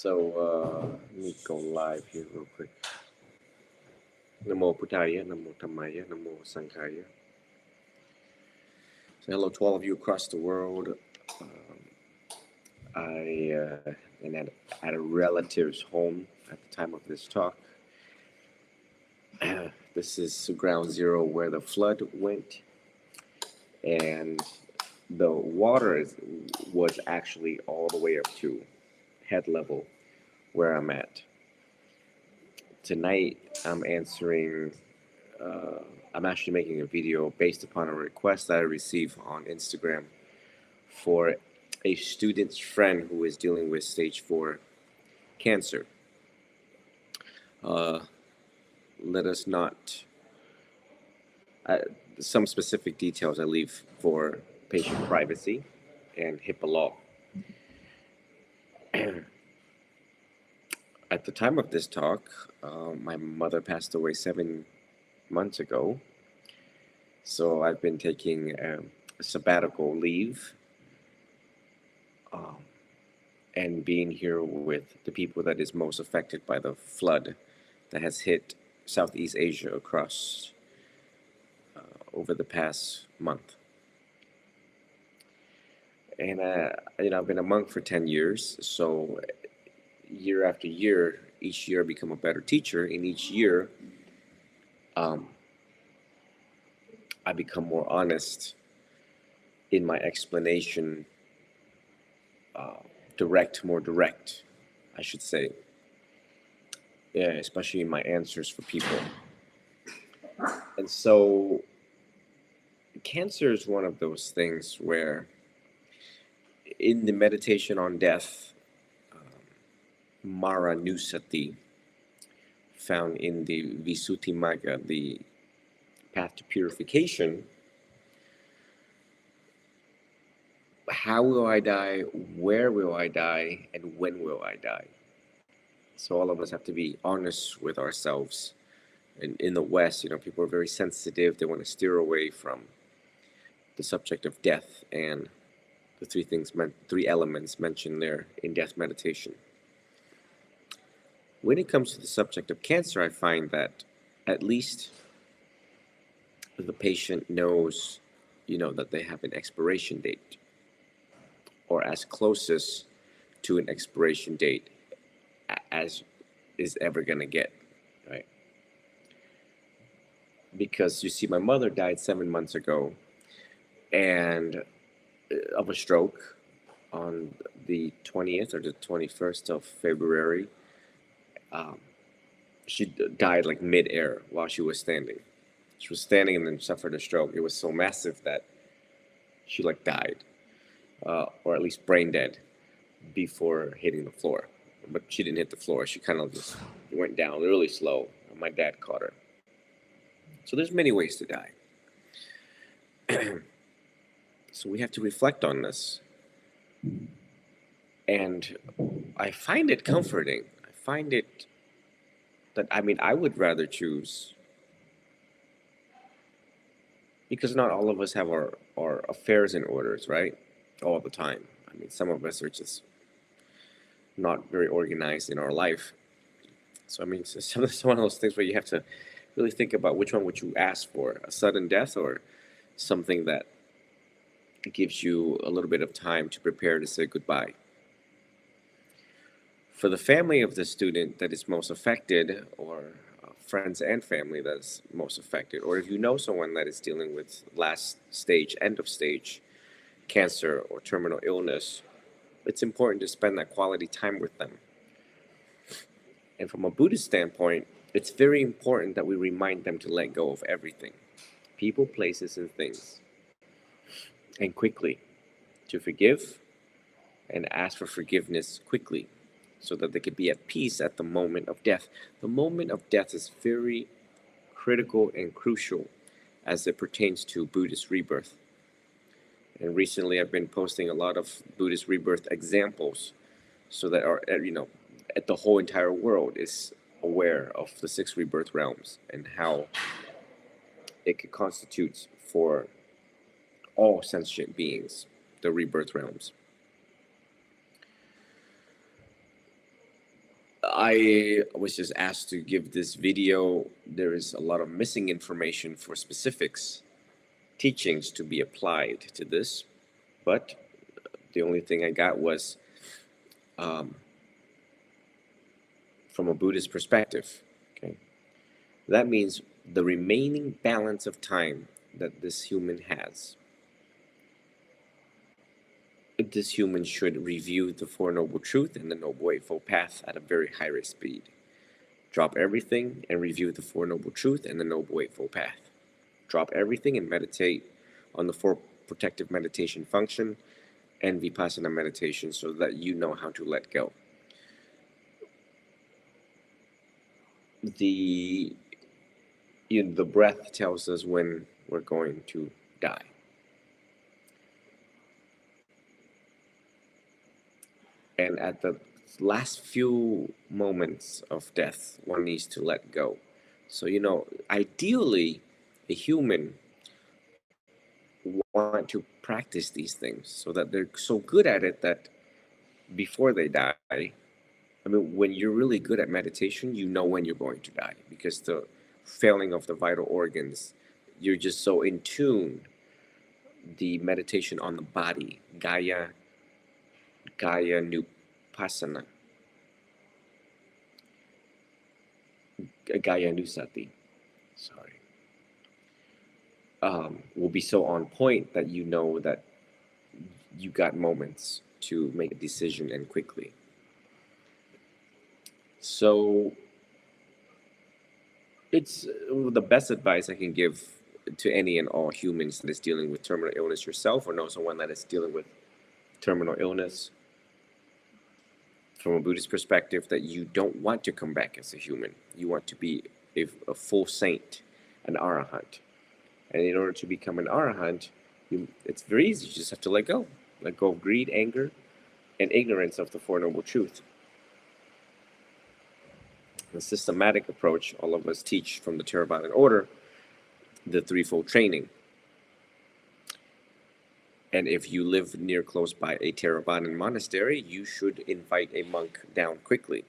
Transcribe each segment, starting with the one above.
Let me go live here real quick. Namo Buddhaya, Namo Dhammaya, Namo Sanghaya. So hello to all of you across the world. I am at a relative's home at the time of this talk. This is ground zero where the flood went, and the water was actually all the way up to head level where I'm at. Tonight, I'm actually making a video based upon a request that I received on Instagram for a student's friend who is dealing with stage 4 cancer. Let us not, some specific details I leave for patient privacy and HIPAA law. At the time of this talk, my mother passed away 7 months ago. So I've been taking a sabbatical leave and being here with the people that is most affected by the flood that has hit Southeast Asia across over the past month. And I've been a monk for 10 years, so year after year, each year I become a better teacher, and each year I become more honest in my explanation, more direct, I should say. Yeah, especially in my answers for people. And so cancer is one of those things where in the meditation on death, Mara Nusati, found in the Visuddhimagga, the path to purification, how will I die, where will I die, and when will I die? So all of us have to be honest with ourselves. And in the West, people are very sensitive. They want to steer away from the subject of death and the three elements mentioned there in death meditation. When it comes to the subject of cancer, I find that at least the patient knows, that they have an expiration date, or as closest to an expiration date as is ever going to get, right? Because you see, my mother died 7 months ago and of a stroke on the 20th or the 21st of February. She died like mid-air while she was standing. She was standing and then suffered a stroke. It was so massive that she died, or at least brain dead, before hitting the floor. But she didn't hit the floor. She kind of just went down really slow. My dad caught her. So there's many ways to die. So we have to reflect on this. And I find it comforting. I find it that, I would rather choose, because not all of us have our affairs in orders, right? All the time. Some of us are just not very organized in our life. So, it's one of those things where you have to really think about which one would you ask for, a sudden death or something that gives you a little bit of time to prepare to say goodbye. For the family of the student that is most affected, or friends and family that's most affected, or if you know someone that is dealing with last stage, end of stage cancer or terminal illness, it's important to spend that quality time with them. And from a Buddhist standpoint, it's very important that we remind them to let go of everything, people, places, and things, and quickly, to forgive and ask for forgiveness quickly, so that they could be at peace at the moment of death. The moment of death is very critical and crucial as it pertains to Buddhist rebirth. And recently I've been posting a lot of Buddhist rebirth examples, so that the whole entire world is aware of the 6 rebirth realms and how it constitutes for all sentient beings, the rebirth realms. I was just asked to give this video. There is a lot of missing information for specifics, teachings to be applied to this, but the only thing I got was um, from a Buddhist perspective. Okay, that means the remaining balance of time that this human has. This human should review the Four Noble Truth and the Noble Eightfold Path at a very high rate speed. Drop everything and review the Four Noble Truth and the Noble Eightfold Path. Drop everything and meditate on the Four Protective Meditation function and Vipassana meditation so that you know how to let go. The breath tells us when we're going to die. And at the last few moments of death, one needs to let go. So, ideally, a human want to practice these things so that they're so good at it that before they die, I mean, when you're really good at meditation, you know when you're going to die because the failing of the vital organs, you're just so in tune. The meditation on the body, Gaya Nupassana, Gaya Nusati, sorry, will be so on point that you know that you got moments to make a decision and quickly. So it's the best advice I can give to any and all humans that is dealing with terminal illness yourself or know someone that is dealing with terminal illness from a Buddhist perspective, that you don't want to come back as a human. You want to be a full saint, an arahant. And in order to become an arahant, it's very easy. You just have to let go. Let go of greed, anger, and ignorance of the Four Noble Truth. The systematic approach, all of us teach from the Theravadan order, the threefold training. And if you live near close by a Theravadan monastery, you should invite a monk down quickly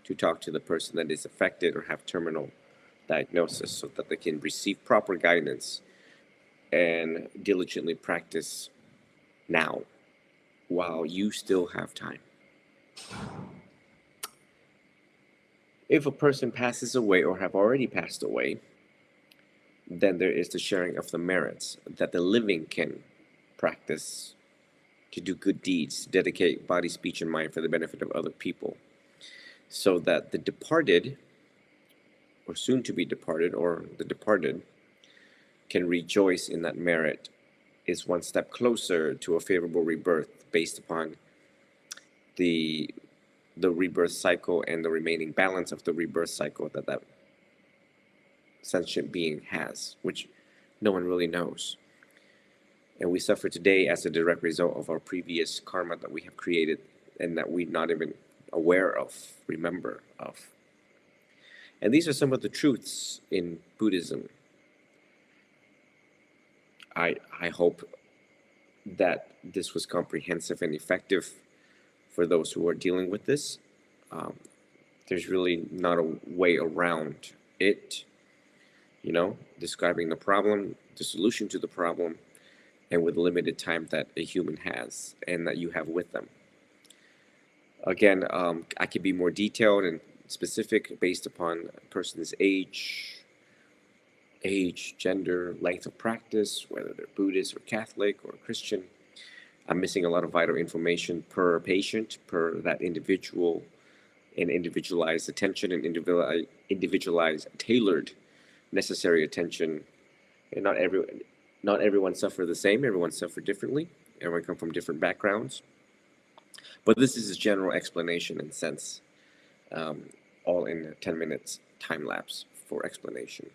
to talk to the person that is affected or have terminal diagnosis so that they can receive proper guidance and diligently practice now while you still have time. If a person passes away or have already passed away, then there is the sharing of the merits that the living can practice to do good deeds, dedicate body, speech, and mind for the benefit of other people, so that the departed, or soon to be departed, or the departed, can rejoice in that merit, is one step closer to a favorable rebirth based upon the rebirth cycle and the remaining balance of the rebirth cycle that sentient being has, which no one really knows. And we suffer today as a direct result of our previous karma that we have created and that we're not even aware of, remember of. And these are some of the truths in Buddhism. I hope that this was comprehensive and effective for those who are dealing with this. There's really not a way around it, describing the problem, the solution to the problem, and with limited time that a human has and that you have with them. Again, I could be more detailed and specific based upon a person's age, gender, length of practice, whether they're Buddhist or Catholic or Christian. I'm missing a lot of vital information per patient, per that individual, and individualized attention and individualized, tailored, necessary attention. And not everyone suffer the same. Everyone suffer differently. Everyone come from different backgrounds. But this is a general explanation and sense, all in 10 minutes time lapse for explanation.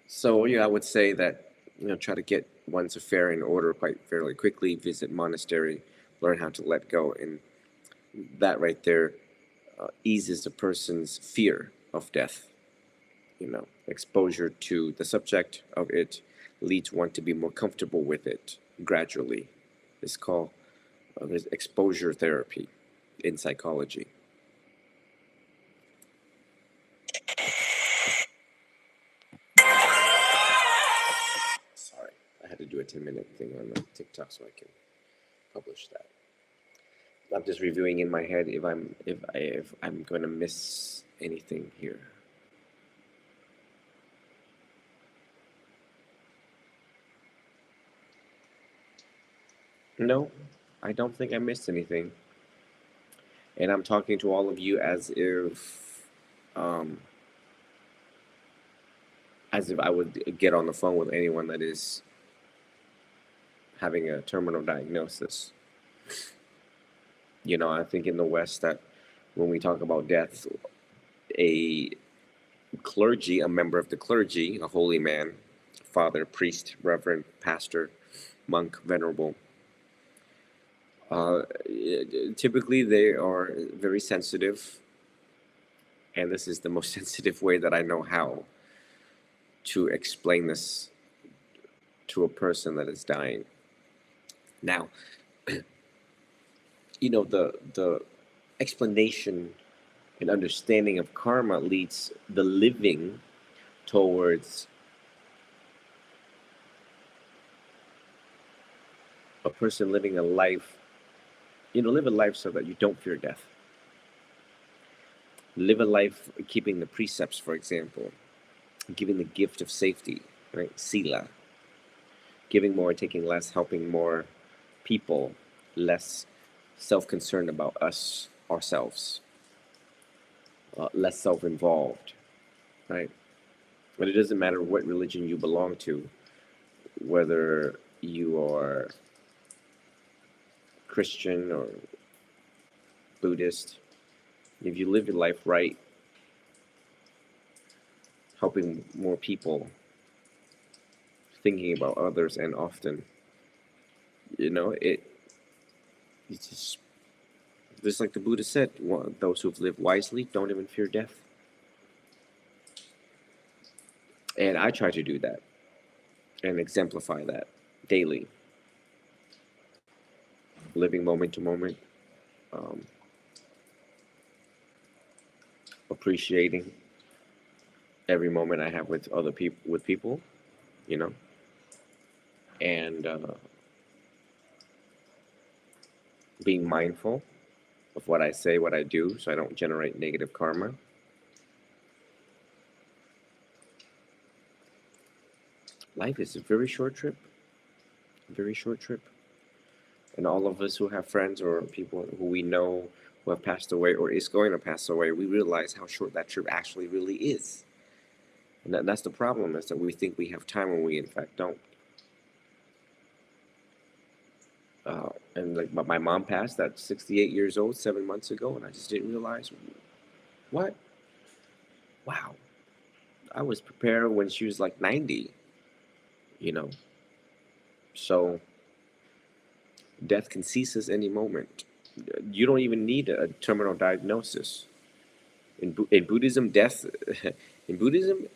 So I would say that try to get one's affair in order quite fairly quickly. Visit monastery, learn how to let go, and that right there eases a person's fear of death. Exposure to the subject of it leads one to be more comfortable with it gradually. It's called exposure therapy. in psychology. Sorry, I had to do a 10-minute thing on TikTok so I can publish that. I'm just reviewing in my head if I'm going to miss anything here. No, I don't think I missed anything. And I'm talking to all of you um, as if I would get on the phone with anyone that is having a terminal diagnosis. You know, I think in the West that when we talk about death, a clergy, a member of the clergy, a holy man, father, priest, reverend, pastor, monk, venerable, typically they are very sensitive, and this is the most sensitive way that I know how to explain this to a person that is dying. Now, you know, the explanation and understanding of karma leads the living towards a person living a life, live a life so that you don't fear death. Live a life keeping the precepts, for example, giving the gift of safety, right? Sila. Giving more, taking less, helping more people, less self-concerned about us, ourselves, less self-involved, right? But it doesn't matter what religion you belong to, whether you are Christian or Buddhist. If you live your life right, helping more people, thinking about others, and often, it's just like the Buddha said, those who've lived wisely don't even fear death. And I try to do that and exemplify that daily, living moment to moment, appreciating every moment I have with other people, and being mindful of what I say, what I do, so I don't generate negative karma. Life is a very short trip, and all of us who have friends or people who we know who have passed away or is going to pass away, we realize how short that trip actually really is. And that's the problem, is that we think we have time when we in fact don't. And like my mom passed at 68 years old 7 months ago, and I just didn't realize, what? Wow. I was prepared when she was like 90, So death can seize us any moment. You don't even need a terminal diagnosis. In Buddhism, in Buddhism,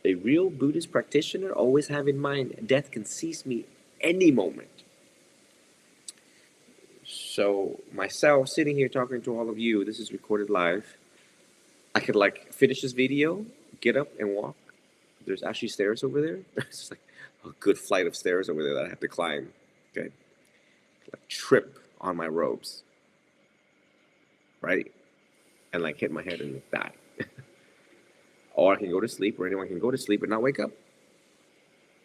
a real Buddhist practitioner always have in mind, death can seize me any moment. So myself sitting here talking to all of you, this is recorded live. I could like finish this video, get up and walk. There's actually stairs over there. It's like a good flight of stairs over there that I have to climb. Okay, like trip on my robes, right, and like hit my head and die. Or I can go to sleep, or anyone can go to sleep and not wake up.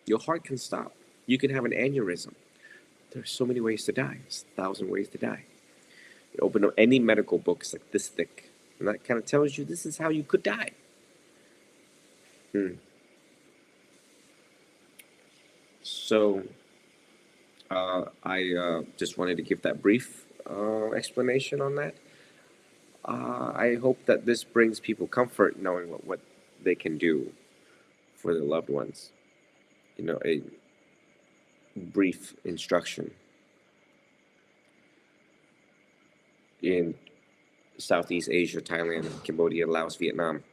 Your heart can stop. You can have an aneurysm. There's so many ways to die. There's 1,000 ways to die. You open up any medical books like this thick, and that kind of tells you this is how you could die. So I just wanted to give that brief explanation on that. I hope that this brings people comfort knowing what they can do for their loved ones. A brief instruction. In Southeast Asia, Thailand, Cambodia, Laos, Vietnam,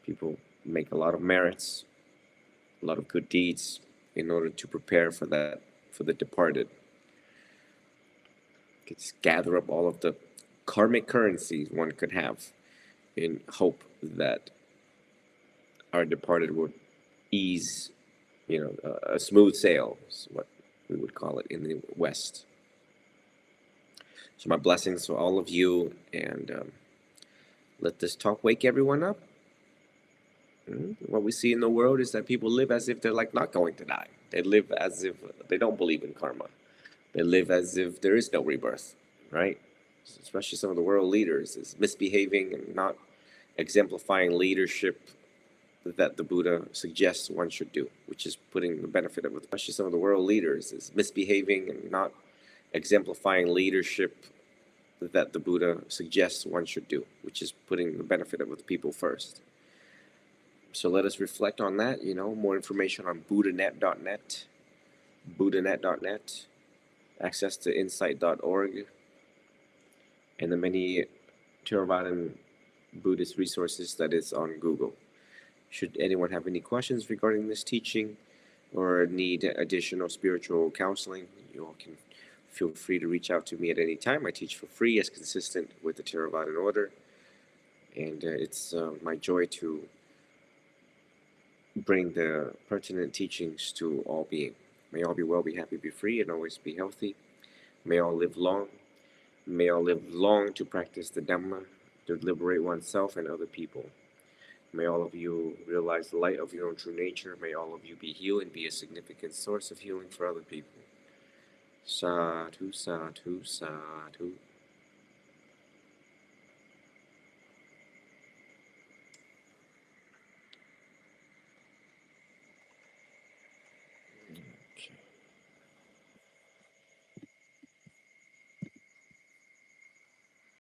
people make a lot of merits, a lot of good deeds in order to prepare for that, for the departed. Just gather up all of the karmic currency one could have in hope that our departed would ease, a smooth sail is what we would call it in the West. So my blessings to all of you, and let this talk wake everyone up. What we see in the world is that people live as if they're like not going to die. They live as if they don't believe in karma. They live as if there is no rebirth, right? Especially some of the world leaders is misbehaving and not exemplifying leadership that the Buddha suggests one should do, which is putting the benefit of, especially some of the world leaders is misbehaving and not exemplifying leadership that the Buddha suggests one should do, which is putting the benefit of the people first. So let us reflect on that. More information on buddhanet.net, buddhanet.net, access to insight.org, and the many Theravadan Buddhist resources that is on Google. Should anyone have any questions regarding this teaching or need additional spiritual counseling, you all can feel free to reach out to me at any time. I teach for free as consistent with the Theravadan order, and it's my joy to bring the pertinent teachings to all being. May all be well, be happy, be free, and always be healthy. May all live long. May all live long to practice the Dhamma, to liberate oneself and other people. May all of you realize the light of your own true nature. May all of you be healed and be a significant source of healing for other people. Sadhu, sadhu, sadhu.